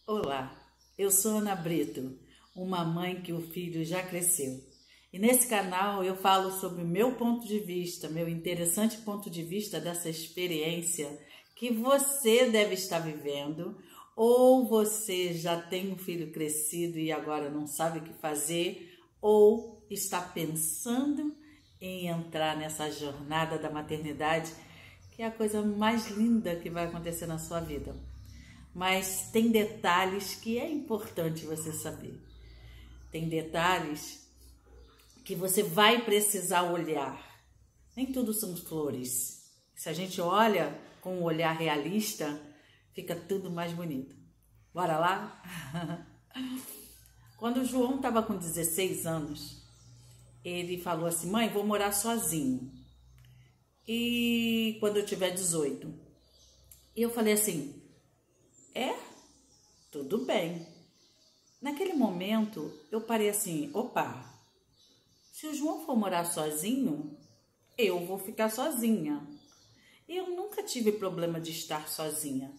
Olá, eu sou Ana Brito, uma mãe que o filho já cresceu. E nesse canal eu falo sobre o meu ponto de vista, meu interessante ponto de vista dessa experiência que você deve estar vivendo, ou você já tem um filho crescido e agora não sabe o que fazer, ou está pensando em entrar nessa jornada da maternidade, que é a coisa mais linda que vai acontecer na sua vida. Mas tem detalhes que é importante você saber. Tem detalhes que você vai precisar olhar. Nem tudo são flores. Se a gente olha com um olhar realista, fica tudo mais bonito. Bora lá? Quando o João estava com 16 anos, ele falou assim: mãe, vou morar sozinho. E quando eu tiver 18. E eu falei assim: tudo bem. Naquele momento, eu parei assim, opa, se o João for morar sozinho, eu vou ficar sozinha. E eu nunca tive problema de estar sozinha.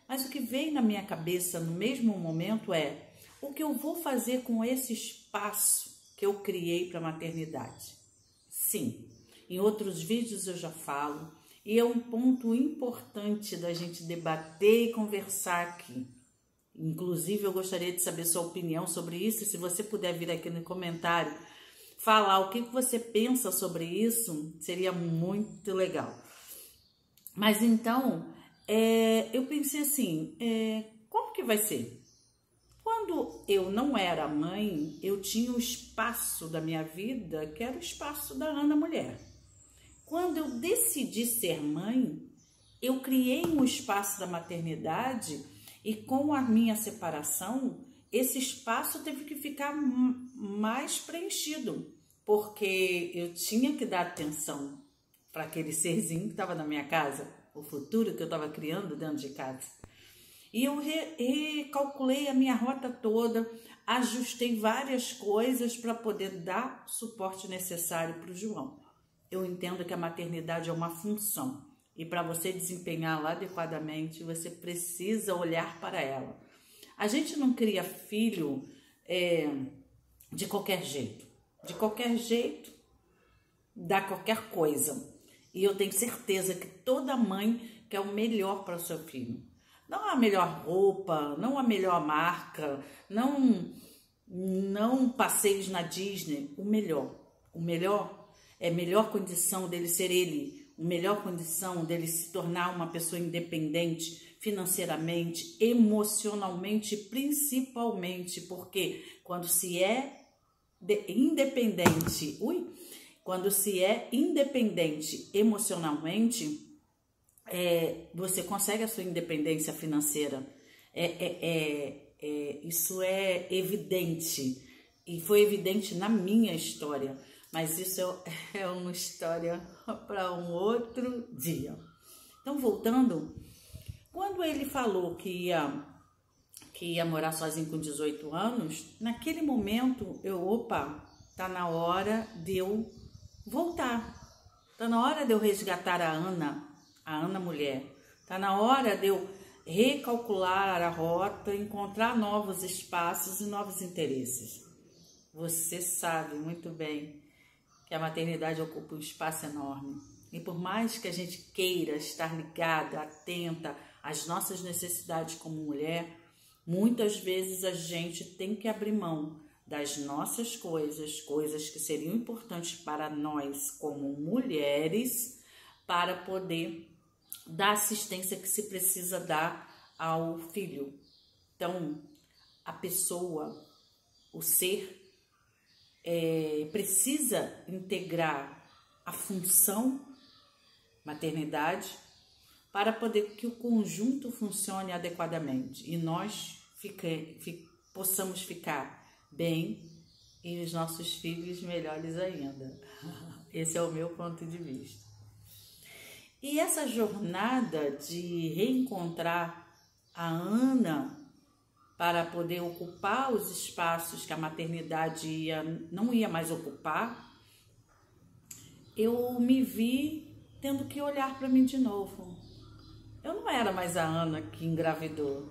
Mas o que veio na minha cabeça no mesmo momento é o que eu vou fazer com esse espaço que eu criei para a maternidade. Sim, em outros vídeos eu já falo, e é um ponto importante da gente debater e conversar aqui. Inclusive, eu gostaria de saber sua opinião sobre isso, e se você puder vir aqui no comentário falar o que você pensa sobre isso, seria muito legal. Mas então, eu pensei assim, como que vai ser? Quando eu não era mãe, eu tinha o espaço da minha vida, que era o espaço da Ana Mulher. Quando eu decidi ser mãe, eu criei um espaço da maternidade e com a minha separação, esse espaço teve que ficar mais preenchido, porque eu tinha que dar atenção para aquele serzinho que estava na minha casa, o futuro que eu estava criando dentro de casa. E eu recalculei a minha rota toda, ajustei várias coisas para poder dar o suporte necessário para o João. Eu entendo que a maternidade é uma função e para você desempenhá-la adequadamente, você precisa olhar para ela. A gente não cria filho de qualquer jeito. De qualquer jeito, dá qualquer coisa. E eu tenho certeza que toda mãe quer o melhor para o seu filho. Não a melhor roupa, não a melhor marca, não passeios na Disney. O melhor é a melhor condição dele ser ele, a melhor condição dele se tornar uma pessoa independente financeiramente, emocionalmente, principalmente, porque quando se é independente, emocionalmente, você consegue a sua independência financeira. Isso é evidente e foi evidente na minha história. Mas isso é uma história para um outro dia. Então, voltando, quando ele falou que ia morar sozinho com 18 anos, naquele momento tá na hora de eu voltar. Tá na hora de eu resgatar a Ana mulher. Tá na hora de eu recalcular a rota, encontrar novos espaços e novos interesses. Você sabe muito bem que a maternidade ocupa um espaço enorme. E por mais que a gente queira estar ligada, atenta às nossas necessidades como mulher, muitas vezes a gente tem que abrir mão das nossas coisas que seriam importantes para nós como mulheres, para poder dar assistência que se precisa dar ao filho. Então, a pessoa, o ser, precisa integrar a função maternidade para poder que o conjunto funcione adequadamente e nós possamos ficar bem e os nossos filhos melhores ainda. Esse é o meu ponto de vista. E essa jornada de reencontrar a Ana para poder ocupar os espaços que a maternidade não ia mais ocupar, eu me vi tendo que olhar para mim de novo. Eu não era mais a Ana que engravidou.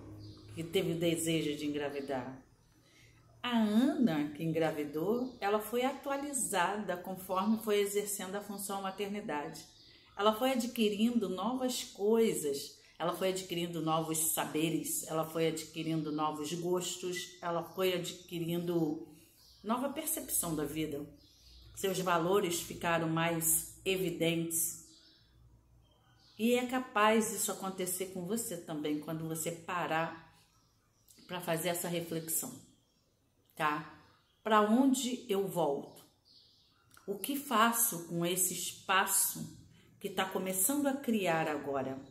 que teve o desejo de engravidar. A Ana, que engravidou, ela foi atualizada conforme foi exercendo a função maternidade. Ela foi adquirindo novas coisas, ela foi adquirindo novos saberes, ela foi adquirindo novos gostos, ela foi adquirindo nova percepção da vida. Seus valores ficaram mais evidentes. E é capaz disso acontecer com você também, quando você parar para fazer essa reflexão, tá? Para onde eu volto? O que faço com esse espaço que está começando a criar agora?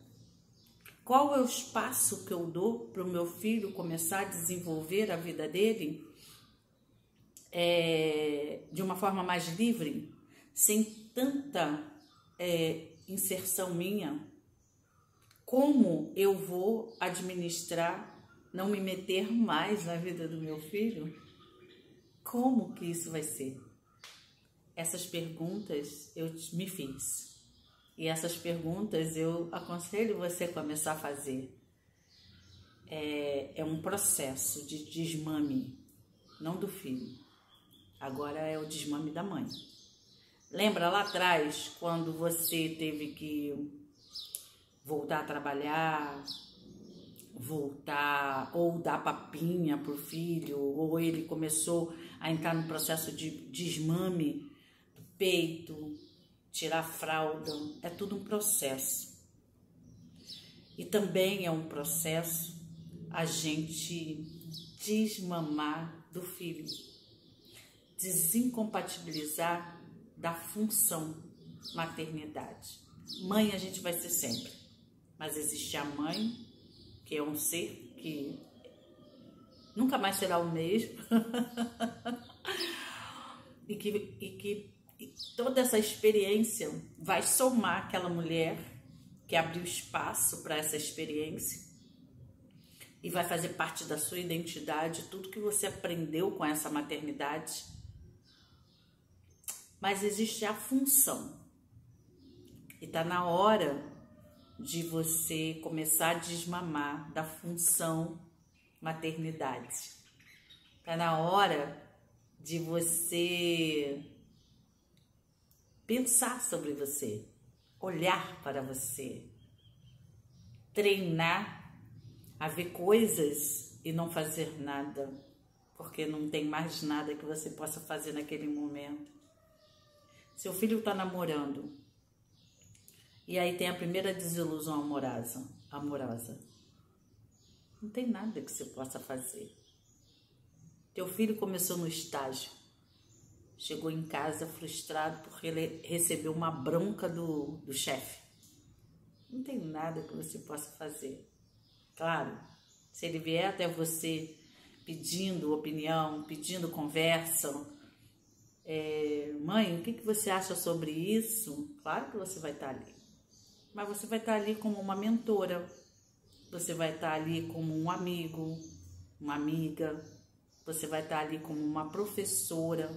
Qual é o espaço que eu dou para o meu filho começar a desenvolver a vida dele de uma forma mais livre, sem tanta inserção minha? Como eu vou administrar, não me meter mais na vida do meu filho? Como que isso vai ser? Essas perguntas eu me fiz. E essas perguntas eu aconselho você a começar a fazer. É um processo de desmame, não do filho. Agora é o desmame da mãe. Lembra lá atrás, quando você teve que voltar a trabalhar, voltar ou dar papinha para o filho, ou ele começou a entrar no processo de desmame do peito, tirar a fralda? É tudo um processo. E também é um processo a gente desmamar do filho, desincompatibilizar da função maternidade. Mãe a gente vai ser sempre, mas existe a mãe, que é um ser que nunca mais será o mesmo e que toda essa experiência vai somar aquela mulher que abriu espaço para essa experiência e vai fazer parte da sua identidade, tudo que você aprendeu com essa maternidade. Mas existe a função. E está na hora de você começar a desmamar da função maternidade. Está na hora de você pensar sobre você, olhar para você, treinar a ver coisas e não fazer nada, porque não tem mais nada que você possa fazer naquele momento. Seu filho está namorando e aí tem a primeira desilusão amorosa. Não tem nada que você possa fazer. Teu filho começou no estágio, chegou em casa frustrado porque ele recebeu uma bronca do chefe. Não tem nada que você possa fazer. Claro, se ele vier até você pedindo opinião, pedindo conversa, mãe, o que você acha sobre isso? Claro que você vai estar ali. Mas você vai estar ali como uma mentora, você vai estar ali como um amigo, uma amiga, você vai estar ali como uma professora,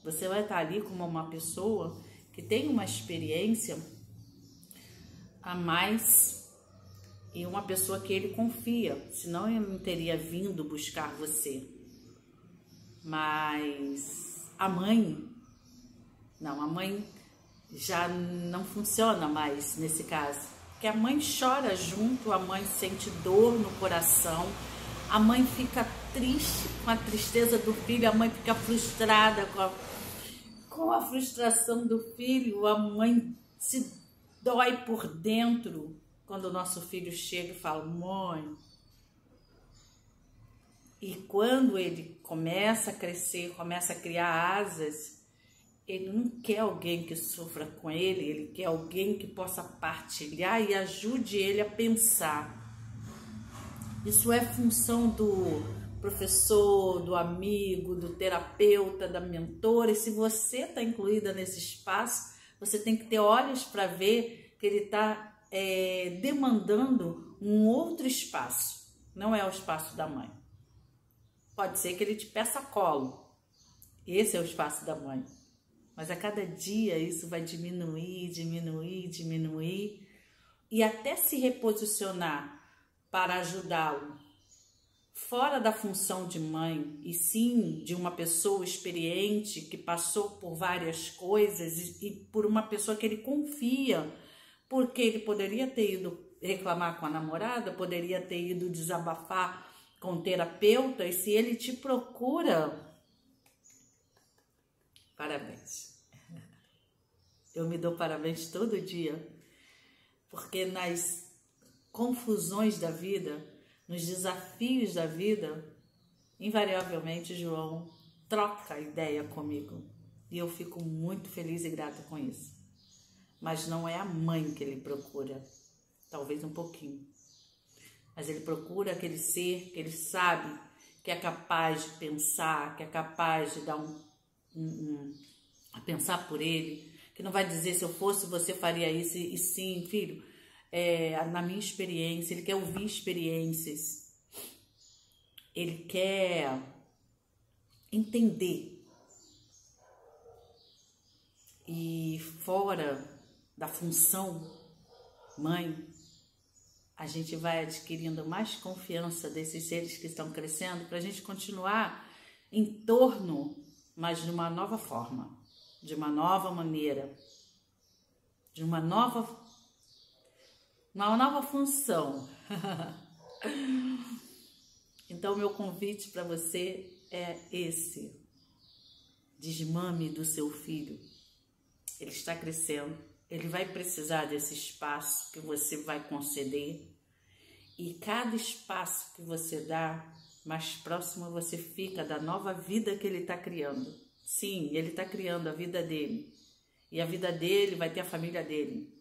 você vai estar ali como uma pessoa que tem uma experiência a mais e uma pessoa que ele confia, senão ele não teria vindo buscar você. Mas a mãe já não funciona mais nesse caso, porque a mãe chora junto, a mãe sente dor no coração, a mãe fica triste com a tristeza do filho, a mãe fica frustrada com a frustração do filho, a mãe se dói por dentro quando o nosso filho chega e fala, mãe. E quando ele começa a crescer, começa a criar asas, ele não quer alguém que sofra com ele quer alguém que possa partilhar e ajude ele a pensar. Isso é função do professor, do amigo, do terapeuta, da mentora. E se você está incluída nesse espaço, você tem que ter olhos para ver que ele está demandando um outro espaço. Não é o espaço da mãe. Pode ser que ele te peça colo. Esse é o espaço da mãe. Mas a cada dia isso vai diminuir e até se reposicionar para ajudá-lo fora da função de mãe, e sim de uma pessoa experiente que passou por várias coisas e por uma pessoa que ele confia, porque ele poderia ter ido reclamar com a namorada, poderia ter ido desabafar com o terapeuta, e se ele te procura, parabéns. Eu me dou parabéns todo dia, porque nas confusões da vida, nos desafios da vida, invariavelmente João troca ideia comigo. E eu fico muito feliz e grata com isso. Mas não é a mãe que ele procura, talvez um pouquinho. Mas ele procura aquele ser que ele sabe que é capaz de pensar, que é capaz de dar pensar por ele, que não vai dizer se eu fosse você faria isso, e sim, filho, na minha experiência, ele quer ouvir experiências, ele quer entender. E fora da função mãe, a gente vai adquirindo mais confiança desses seres que estão crescendo para a gente continuar em torno, mas de uma nova forma, de uma nova maneira, de uma nova função. Então, meu convite para você é esse: desmame do seu filho. Ele está crescendo, ele vai precisar desse espaço que você vai conceder, e cada espaço que você dá, mais próximo você fica da nova vida que ele está criando. Sim, ele está criando a vida dele, e a vida dele vai ter a família dele.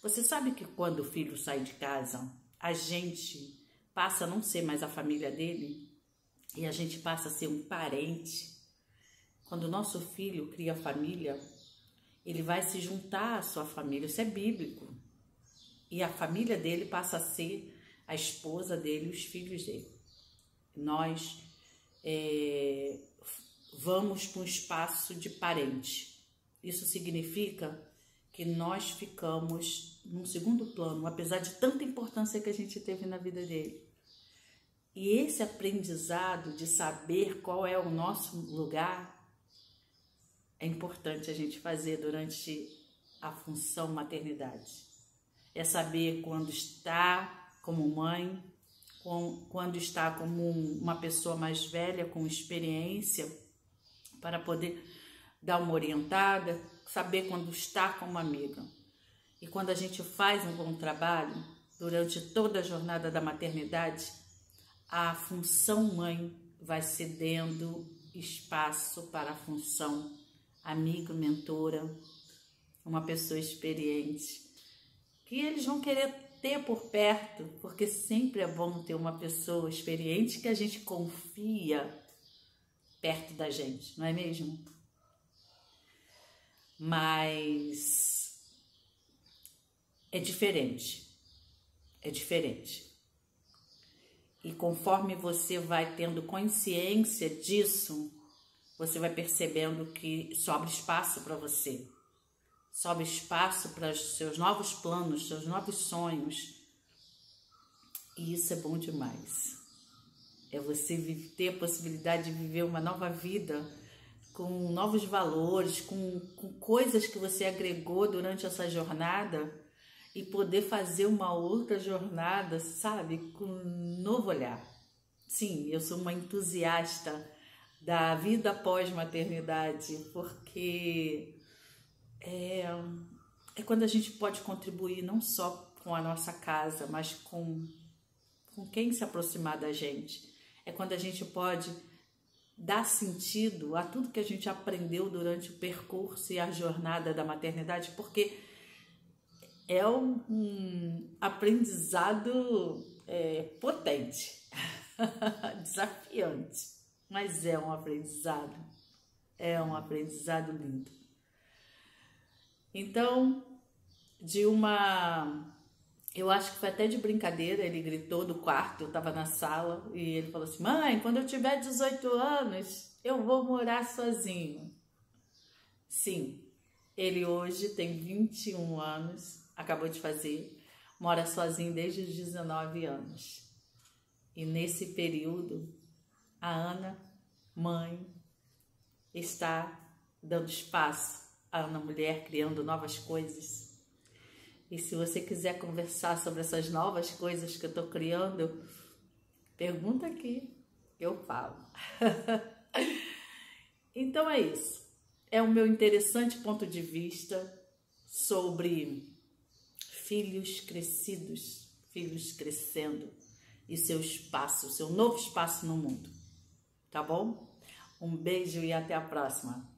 Você sabe que quando o filho sai de casa, a gente passa a não ser mais a família dele, e a gente passa a ser um parente. Quando o nosso filho cria família, ele vai se juntar à sua família, isso é bíblico. E a família dele passa a ser a esposa dele e os filhos dele. Nós vamos para um espaço de parente. Isso significa que nós ficamos num segundo plano, apesar de tanta importância que a gente teve na vida dele. E esse aprendizado de saber qual é o nosso lugar é importante a gente fazer durante a função maternidade. É saber quando está como mãe, quando está como uma pessoa mais velha, com experiência, para poder dar uma orientada, saber quando está como amiga. E quando a gente faz um bom trabalho, durante toda a jornada da maternidade, a função mãe vai cedendo espaço para a função amigo, mentora, uma pessoa experiente, que eles vão querer ter por perto, porque sempre é bom ter uma pessoa experiente que a gente confia perto da gente, não é mesmo? Mas é diferente, E conforme você vai tendo consciência disso, você vai percebendo que sobra espaço para você, sobra espaço para os seus novos planos, seus novos sonhos. E isso é bom demais. É você ter a possibilidade de viver uma nova vida com novos valores, com coisas que você agregou durante essa jornada e poder fazer uma outra jornada, sabe, com um novo olhar. Sim, eu sou uma entusiasta da vida pós-maternidade, porque é quando a gente pode contribuir não só com a nossa casa, mas com quem se aproximar da gente. É quando a gente pode dar sentido a tudo que a gente aprendeu durante o percurso e a jornada da maternidade, porque é um aprendizado potente, desafiante. Mas é um aprendizado lindo. Então, eu acho que foi até de brincadeira, ele gritou do quarto, eu estava na sala, e ele falou assim: mãe, quando eu tiver 18 anos, eu vou morar sozinho. Sim, ele hoje tem 21 anos, acabou de fazer, mora sozinho desde os 19 anos. E nesse período, a Ana, mãe, está dando espaço à Ana Mulher, criando novas coisas. E se você quiser conversar sobre essas novas coisas que eu estou criando, pergunta aqui, eu falo. Então é isso. É o meu interessante ponto de vista sobre filhos crescidos, filhos crescendo e seu espaço, seu novo espaço no mundo. Tá bom? Um beijo e até a próxima.